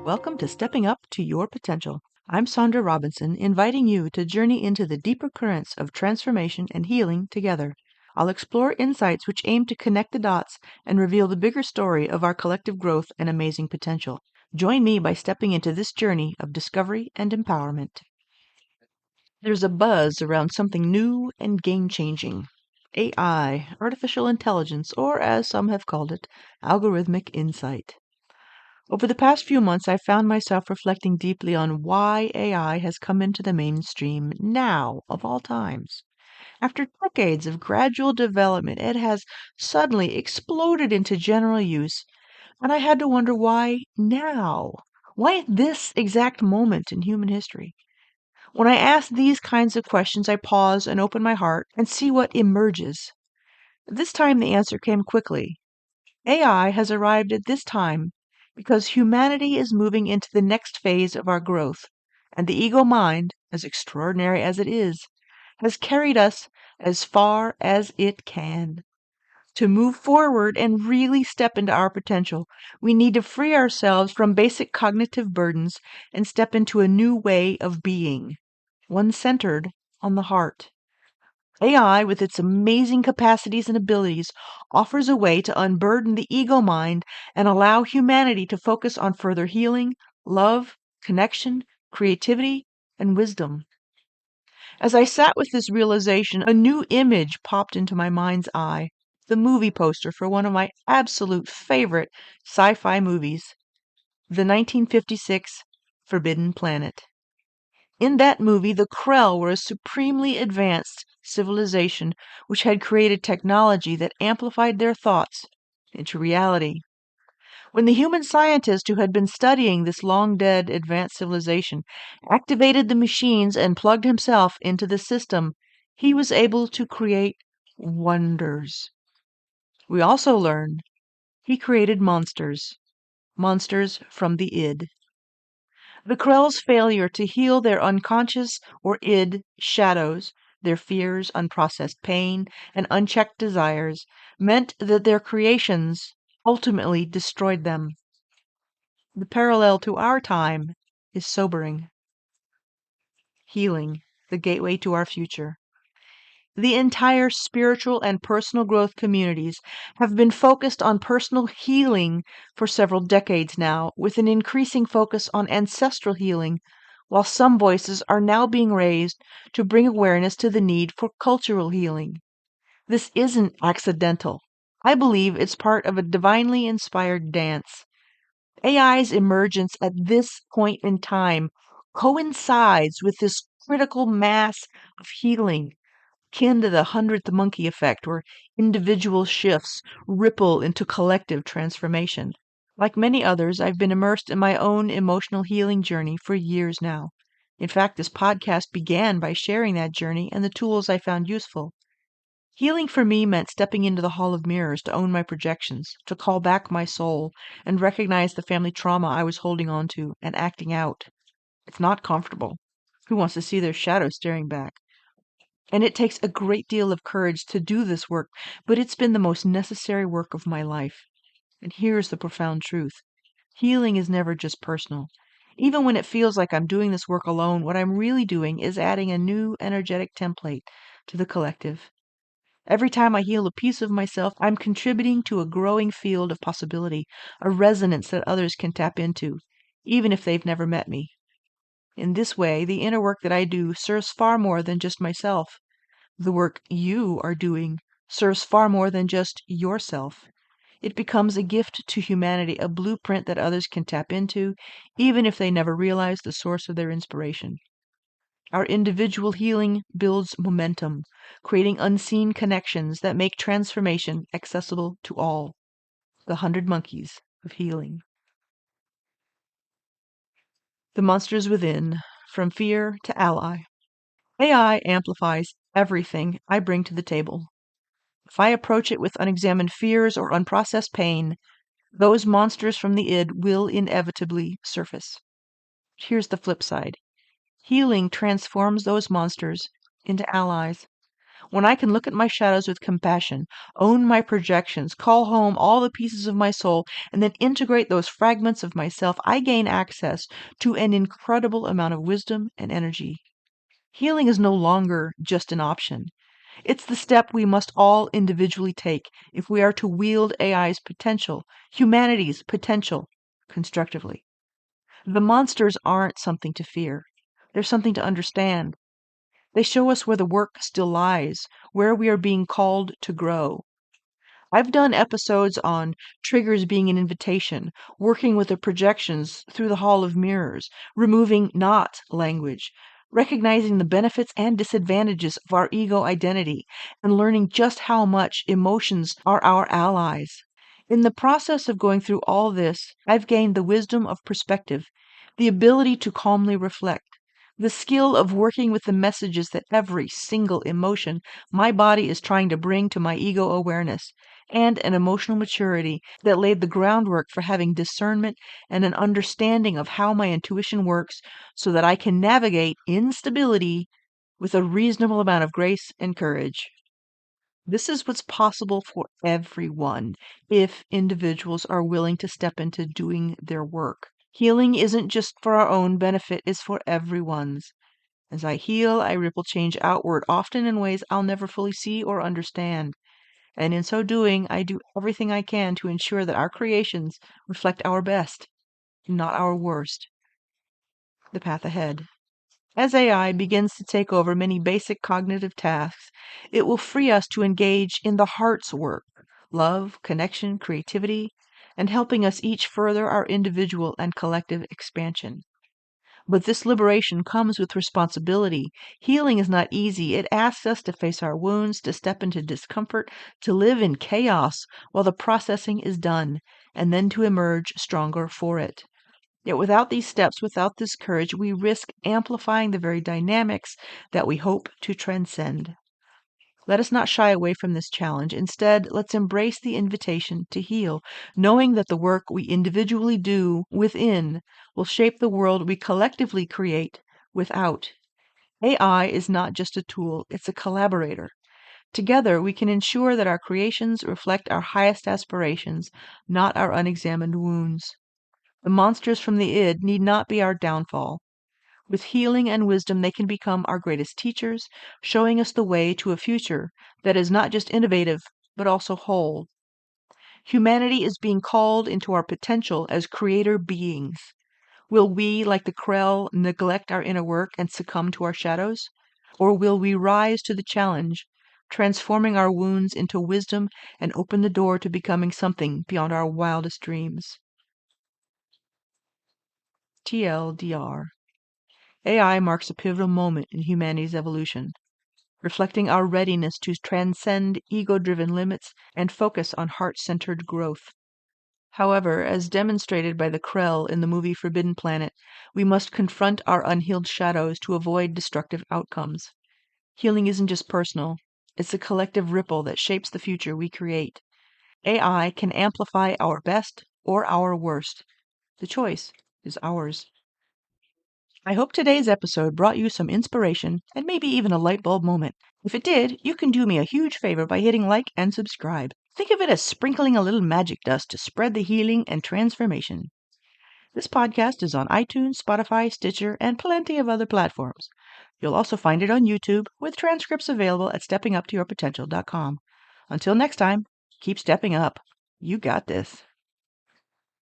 Welcome to Stepping Up to Your Potential. I'm Sandra Robinson, inviting you to journey into the deeper currents of transformation and healing together. I'll explore insights which aim to connect the dots and reveal the bigger story of our collective growth and amazing potential. Join me by stepping into this journey of discovery and empowerment. There's a buzz around something new and game-changing. AI, artificial intelligence, or as some have called it, algorithmic insight. Over the past few months, I've found myself reflecting deeply on why AI has come into the mainstream now, of all times. After decades of gradual development, it has suddenly exploded into general use, and I had to wonder why now? Why at this exact moment in human history? When I ask these kinds of questions, I pause and open my heart and see what emerges. This time, the answer came quickly. AI has arrived at this time because humanity is moving into the next phase of our growth, and the ego mind, as extraordinary as it is, has carried us as far as it can. To move forward and really step into our potential, we need to free ourselves from basic cognitive burdens and step into a new way of being, one centered on the heart. AI, with its amazing capacities and abilities, offers a way to unburden the ego mind and allow humanity to focus on further healing, love, connection, creativity, and wisdom. As I sat with this realization, a new image popped into my mind's eye, the movie poster for one of my absolute favorite sci-fi movies, the 1956 Forbidden Planet. In that movie, the Krell were a supremely advanced civilization which had created technology that amplified their thoughts into reality. When the human scientist who had been studying this long-dead advanced civilization activated the machines and plugged himself into the system, he was able to create wonders. We also learn he created monsters, monsters from the id. The Krell's failure to heal their unconscious or id shadows, their fears, unprocessed pain, and unchecked desires, meant that their creations ultimately destroyed them. The parallel to our time is sobering. Healing, the gateway to our future. The entire spiritual and personal growth communities have been focused on personal healing for several decades now, with an increasing focus on ancestral healing, while some voices are now being raised to bring awareness to the need for cultural healing. This isn't accidental. I believe it's part of a divinely inspired dance. AI's emergence at this point in time coincides with this critical mass of healing, akin to the 100th monkey effect, where individual shifts ripple into collective transformation. Like many others, I've been immersed in my own emotional healing journey for years now. In fact, this podcast began by sharing that journey and the tools I found useful. Healing for me meant stepping into the hall of mirrors to own my projections, to call back my soul, and recognize the family trauma I was holding on to and acting out. It's not comfortable. Who wants to see their shadow staring back? And it takes a great deal of courage to do this work, but it's been the most necessary work of my life. And here's the profound truth. Healing is never just personal. Even when it feels like I'm doing this work alone, what I'm really doing is adding a new energetic template to the collective. Every time I heal a piece of myself, I'm contributing to a growing field of possibility, a resonance that others can tap into, even if they've never met me. In this way, the inner work that I do serves far more than just myself. The work you are doing serves far more than just yourself. It becomes a gift to humanity, a blueprint that others can tap into, even if they never realize the source of their inspiration. Our individual healing builds momentum, creating unseen connections that make transformation accessible to all. The 100 monkeys of healing. The monsters within, from fear to ally. AI amplifies everything I bring to the table. If I approach it with unexamined fears or unprocessed pain, those monsters from the id will inevitably surface. Here's the flip side. Healing transforms those monsters into allies. When I can look at my shadows with compassion, own my projections, call home all the pieces of my soul, and then integrate those fragments of myself, I gain access to an incredible amount of wisdom and energy. Healing is no longer just an option. It's the step we must all individually take if we are to wield AI's potential, humanity's potential, constructively. The monsters aren't something to fear. They're something to understand. They show us where the work still lies, where we are being called to grow. I've done episodes on triggers being an invitation, working with the projections through the Hall of Mirrors, removing not language, recognizing the benefits and disadvantages of our ego identity, and learning just how much emotions are our allies. In the process of going through all this, I've gained the wisdom of perspective, the ability to calmly reflect, the skill of working with the messages that every single emotion my body is trying to bring to my ego awareness, and an emotional maturity that laid the groundwork for having discernment and an understanding of how my intuition works so that I can navigate instability with a reasonable amount of grace and courage. This is what's possible for everyone if individuals are willing to step into doing their work. Healing isn't just for our own benefit, it's for everyone's. As I heal, I ripple change outward, often in ways I'll never fully see or understand. And in so doing, I do everything I can to ensure that our creations reflect our best, not our worst. The path ahead. As AI begins to take over many basic cognitive tasks, it will free us to engage in the heart's work, love, connection, creativity, and helping us each further our individual and collective expansion. But this liberation comes with responsibility. Healing is not easy. It asks us to face our wounds, to step into discomfort, to live in chaos while the processing is done, and then to emerge stronger for it. Yet without these steps, without this courage, we risk amplifying the very dynamics that we hope to transcend. Let us not shy away from this challenge. Instead, let's embrace the invitation to heal, knowing that the work we individually do within will shape the world we collectively create without. AI is not just a tool, it's a collaborator. Together, we can ensure that our creations reflect our highest aspirations, not our unexamined wounds. The monsters from the id need not be our downfall. With healing and wisdom, they can become our greatest teachers, showing us the way to a future that is not just innovative, but also whole. Humanity is being called into our potential as creator beings. Will we, like the Krell, neglect our inner work and succumb to our shadows? Or will we rise to the challenge, transforming our wounds into wisdom and open the door to becoming something beyond our wildest dreams? TLDR. AI marks a pivotal moment in humanity's evolution, reflecting our readiness to transcend ego-driven limits and focus on heart-centered growth. However, as demonstrated by the Krell in the movie Forbidden Planet, we must confront our unhealed shadows to avoid destructive outcomes. Healing isn't just personal, it's a collective ripple that shapes the future we create. AI can amplify our best or our worst. The choice is ours. I hope today's episode brought you some inspiration and maybe even a light bulb moment. If it did, you can do me a huge favor by hitting like and subscribe. Think of it as sprinkling a little magic dust to spread the healing and transformation. This podcast is on iTunes, Spotify, Stitcher, and plenty of other platforms. You'll also find it on YouTube, with transcripts available at steppinguptoyourpotential.com. Until next time, keep stepping up. You got this.